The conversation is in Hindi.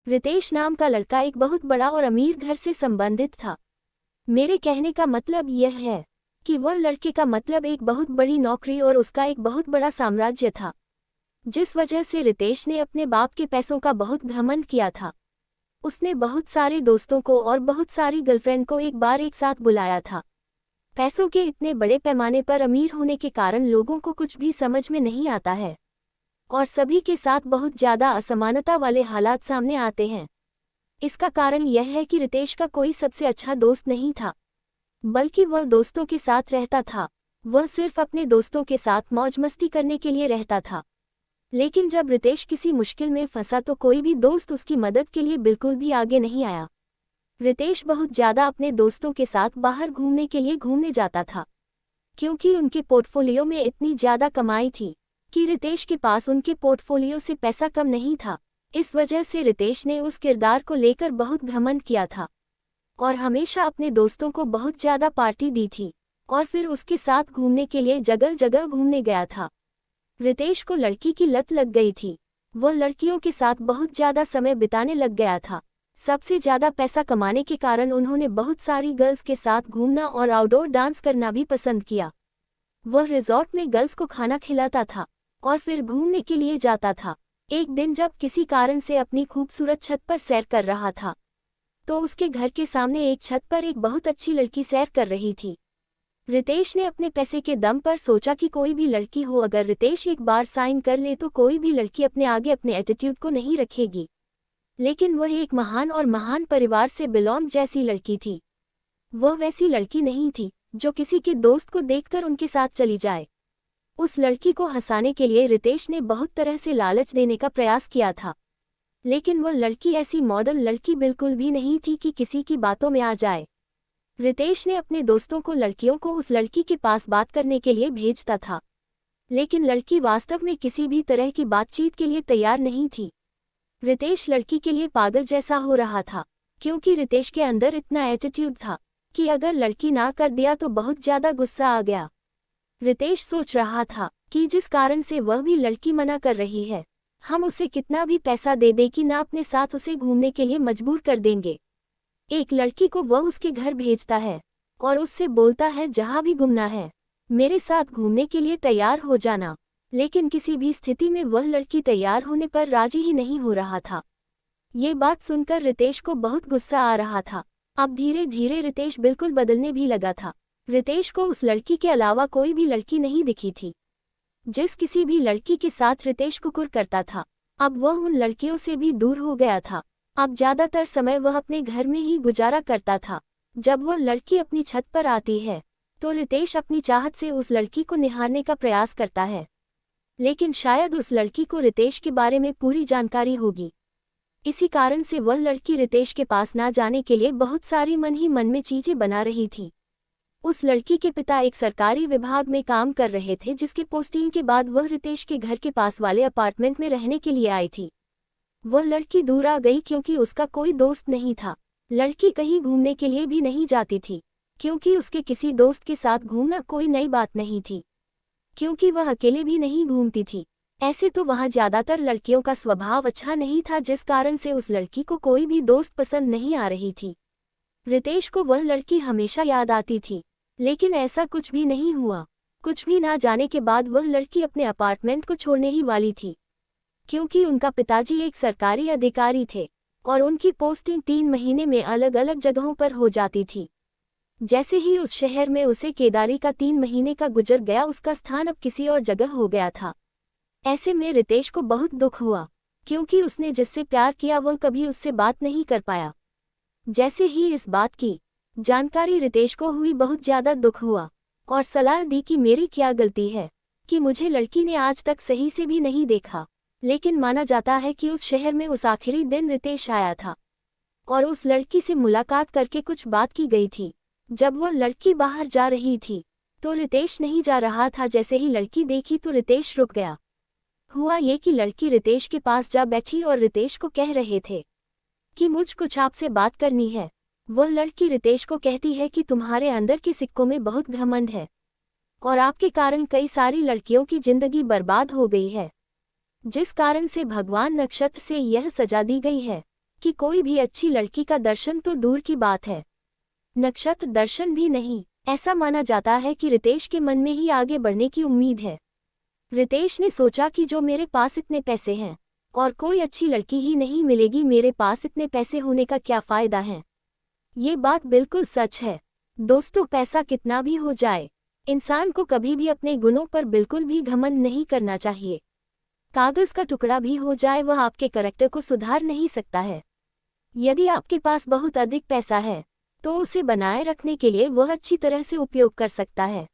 रितेश नाम का लड़का एक बहुत बड़ा और अमीर घर से संबंधित था। मेरे कहने का मतलब यह है कि वह लड़के का मतलब एक बहुत बड़ी नौकरी और उसका एक बहुत बड़ा साम्राज्य था, जिस वजह से रितेश ने अपने बाप के पैसों का बहुत घमंड किया था। उसने बहुत सारे दोस्तों को और बहुत सारी गर्लफ्रेंड को एक बार एक साथ बुलाया था। पैसों के इतने बड़े पैमाने पर अमीर होने के कारण लोगों को कुछ भी समझ में नहीं आता है और सभी के साथ बहुत ज़्यादा असमानता वाले हालात सामने आते हैं। इसका कारण यह है कि रितेश का कोई सबसे अच्छा दोस्त नहीं था, बल्कि वह दोस्तों के साथ रहता था। वह सिर्फ अपने दोस्तों के साथ मौज मस्ती करने के लिए रहता था। लेकिन जब रितेश किसी मुश्किल में फंसा तो कोई भी दोस्त उसकी मदद के लिए बिल्कुल भी आगे नहीं आया। रितेश बहुत ज़्यादा अपने दोस्तों के साथ बाहर घूमने के लिए घूमने जाता था, क्योंकि उनके पोर्टफोलियो में इतनी ज़्यादा कमाई थी कि रितेश के पास उनके पोर्टफोलियो से पैसा कम नहीं था। इस वजह से रितेश ने उस किरदार को लेकर बहुत घमंड किया था और हमेशा अपने दोस्तों को बहुत ज़्यादा पार्टी दी थी और फिर उसके साथ घूमने के लिए जगह जगह घूमने गया था। रितेश को लड़की की लत लग गई थी। वह लड़कियों के साथ बहुत ज़्यादा समय बिताने लग गया था। सबसे ज़्यादा पैसा कमाने के कारण उन्होंने बहुत सारी गर्ल्स के साथ घूमना और आउटडोर डांस करना भी पसंद किया। वह रिजॉर्ट में गर्ल्स को खाना खिलाता था और फिर घूमने के लिए जाता था। एक दिन जब किसी कारण से अपनी खूबसूरत छत पर सैर कर रहा था, तो उसके घर के सामने एक छत पर एक बहुत अच्छी लड़की सैर कर रही थी। रितेश ने अपने पैसे के दम पर सोचा कि कोई भी लड़की हो, अगर रितेश एक बार साइन कर ले तो कोई भी लड़की अपने आगे अपने एटीट्यूड को नहीं रखेगी। लेकिन वह एक महान और महान परिवार से बिलोंग जैसी लड़की थी। वह वैसी लड़की नहीं थी जो किसी के दोस्त को देखकर उनके साथ चली जाए। उस लड़की को हंसाने के लिए रितेश ने बहुत तरह से लालच देने का प्रयास किया था, लेकिन वह लड़की ऐसी मॉडल लड़की बिल्कुल भी नहीं थी कि किसी की बातों में आ जाए। रितेश ने अपने दोस्तों को लड़कियों को उस लड़की के पास बात करने के लिए भेजता था, लेकिन लड़की वास्तव में किसी भी तरह की बातचीत के लिए तैयार नहीं थी। रितेश लड़की के लिए पागल जैसा हो रहा था, क्योंकि रितेश के अंदर इतना एटीट्यूड था कि अगर लड़की ना कर दिया तो बहुत ज़्यादा गुस्सा आ गया। रितेश सोच रहा था कि जिस कारण से वह भी लड़की मना कर रही है, हम उसे कितना भी पैसा दे दें कि ना अपने साथ उसे घूमने के लिए मजबूर कर देंगे। एक लड़की को वह उसके घर भेजता है और उससे बोलता है जहाँ भी घूमना है मेरे साथ घूमने के लिए तैयार हो जाना। लेकिन किसी भी स्थिति में वह लड़की तैयार होने पर राजी ही नहीं हो रहा था। ये बात सुनकर रितेश को बहुत गुस्सा आ रहा था। अब धीरे धीरे रितेश बिल्कुल बदलने भी लगा था। रितेश को उस लड़की के अलावा कोई भी लड़की नहीं दिखी थी। जिस किसी भी लड़की के साथ रितेश कुकुर करता था, अब वह उन लड़कियों से भी दूर हो गया था। अब ज़्यादातर समय वह अपने घर में ही गुजारा करता था। जब वह लड़की अपनी छत पर आती है तो रितेश अपनी चाहत से उस लड़की को निहारने का प्रयास करता है, लेकिन शायद उस लड़की को रितेश के बारे में पूरी जानकारी होगी। इसी कारण से वह लड़की रितेश के पास ना जाने के लिए बहुत सारी मन ही मन में चीज़ें बना रही थी। उस लड़की के पिता एक सरकारी विभाग में काम कर रहे थे, जिसके पोस्टिंग के बाद वह रितेश के घर के पास वाले अपार्टमेंट में रहने के लिए आई थी। वह लड़की दूर आ गई क्योंकि उसका कोई दोस्त नहीं था। लड़की कहीं घूमने के लिए भी नहीं जाती थी, क्योंकि उसके किसी दोस्त के साथ घूमना कोई नई बात नहीं थी, क्योंकि वह अकेले भी नहीं घूमती थी। ऐसे तो वहाँ ज़्यादातर लड़कियों का स्वभाव अच्छा नहीं था, जिस कारण से उस लड़की को कोई भी दोस्त पसंद नहीं आ रही थी। रितेश को वह लड़की हमेशा याद आती थी, लेकिन ऐसा कुछ भी नहीं हुआ। कुछ भी ना जाने के बाद वह लड़की अपने अपार्टमेंट को छोड़ने ही वाली थी, क्योंकि उनका पिताजी एक सरकारी अधिकारी थे और उनकी पोस्टिंग 3 महीने में अलग अलग जगहों पर हो जाती थी। जैसे ही उस शहर में उसे केदारी का 3 महीने का गुजर गया, उसका स्थान अब किसी और जगह हो गया था। ऐसे में रितेश को बहुत दुख हुआ, क्योंकि उसने जिससे प्यार किया वह कभी उससे बात नहीं कर पाया। जैसे ही इस बात की जानकारी रितेश को हुई, बहुत ज़्यादा दुख हुआ और सलाह दी कि मेरी क्या गलती है कि मुझे लड़की ने आज तक सही से भी नहीं देखा। लेकिन माना जाता है कि उस शहर में उस आखिरी दिन रितेश आया था और उस लड़की से मुलाकात करके कुछ बात की गई थी। जब वह लड़की बाहर जा रही थी तो रितेश नहीं जा रहा था। जैसे ही लड़की देखी तो रितेश रुक गया। हुआ ये कि लड़की रितेश के पास जा बैठी और रितेश को कह रहे थे कि मुझ कुछ आपसे बात करनी है। वह लड़की रितेश को कहती है कि तुम्हारे अंदर के सिक्कों में बहुत घमंड है और आपके कारण कई सारी लड़कियों की जिंदगी बर्बाद हो गई है, जिस कारण से भगवान नक्षत्र से यह सजा दी गई है कि कोई भी अच्छी लड़की का दर्शन तो दूर की बात है, नक्षत्र दर्शन भी नहीं। ऐसा माना जाता है कि रितेश के मन में ही आगे बढ़ने की उम्मीद है। रितेश ने सोचा कि जो मेरे पास इतने पैसे हैं और कोई अच्छी लड़की ही नहीं मिलेगी, मेरे पास इतने पैसे होने का क्या फ़ायदा है। ये बात बिल्कुल सच है। दोस्तों, पैसा कितना भी हो जाए, इंसान को कभी भी अपने गुणों पर बिल्कुल भी घमंड नहीं करना चाहिए। कागज का टुकड़ा भी हो जाए, वह आपके करैक्टर को सुधार नहीं सकता है। यदि आपके पास बहुत अधिक पैसा है तो उसे बनाए रखने के लिए वह अच्छी तरह से उपयोग कर सकता है।